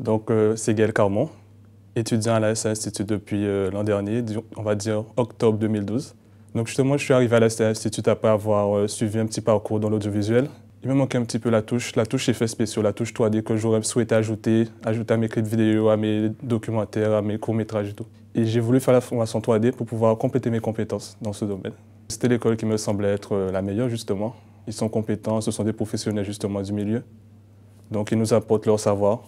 Donc, c'est Gaël Carmon, étudiant à la SA Institute depuis l'an dernier, on va dire octobre 2012. Donc, justement, je suis arrivé à la SA Institute après avoir suivi un petit parcours dans l'audiovisuel. Il me manquait un petit peu la touche effets spéciaux, la touche 3D que j'aurais souhaité ajouter à mes clips vidéo, à mes documentaires, à mes courts-métrages et tout. Et j'ai voulu faire la formation 3D pour pouvoir compléter mes compétences dans ce domaine. C'était l'école qui me semblait être la meilleure, justement. Ils sont compétents, ce sont des professionnels, justement, du milieu. Donc, ils nous apportent leur savoir,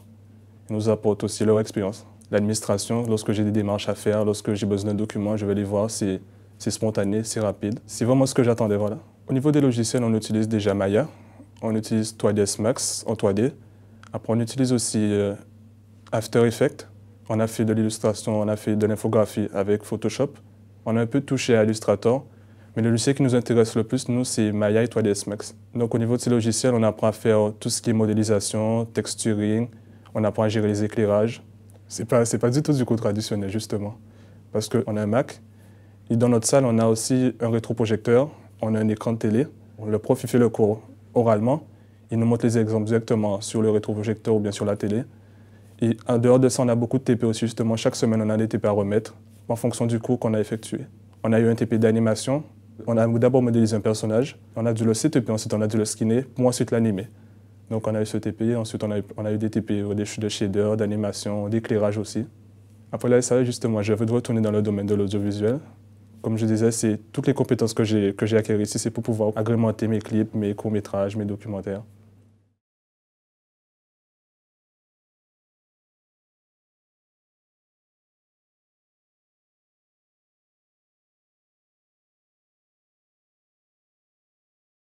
ils nous apportent aussi leur expérience. L'administration, lorsque j'ai des démarches à faire, lorsque j'ai besoin d'un document, je vais les voir, c'est spontané, c'est rapide. C'est vraiment ce que j'attendais, voilà. Au niveau des logiciels, on utilise déjà Maya. On utilise 3ds Max en 3D. Après, on utilise aussi After Effects. On a fait de l'illustration, on a fait de l'infographie avec Photoshop. On a un peu touché à Illustrator. Mais le logiciel qui nous intéresse le plus, nous, c'est Maya et 3ds Max. Donc, au niveau de ces logiciels, on apprend à faire tout ce qui est modélisation, texturing. On apprend à gérer les éclairages. C'est pas du tout du code traditionnel, justement. Parce qu'on a un Mac. Et dans notre salle, on a aussi un rétroprojecteur. On a un écran de télé. Le prof, il fait le cours oralement. Il nous montre les exemples directement sur le rétroprojecteur ou bien sur la télé. Et en dehors de ça, on a beaucoup de TP aussi, justement. Chaque semaine, on a des TP à remettre en fonction du cours qu'on a effectué. On a eu un TP d'animation. On a d'abord modélisé un personnage. On a dû le CTP, ensuite on a dû le skinner, pour ensuite l'animer. Donc on a eu ce TP, ensuite on a eu des TP de shaders, d'animation, d'éclairage aussi. Après là, ça, justement, je veux retourner dans le domaine de l'audiovisuel. Comme je disais, c'est toutes les compétences que j'ai acquises ici, c'est pour pouvoir agrémenter mes clips, mes courts-métrages, mes documentaires.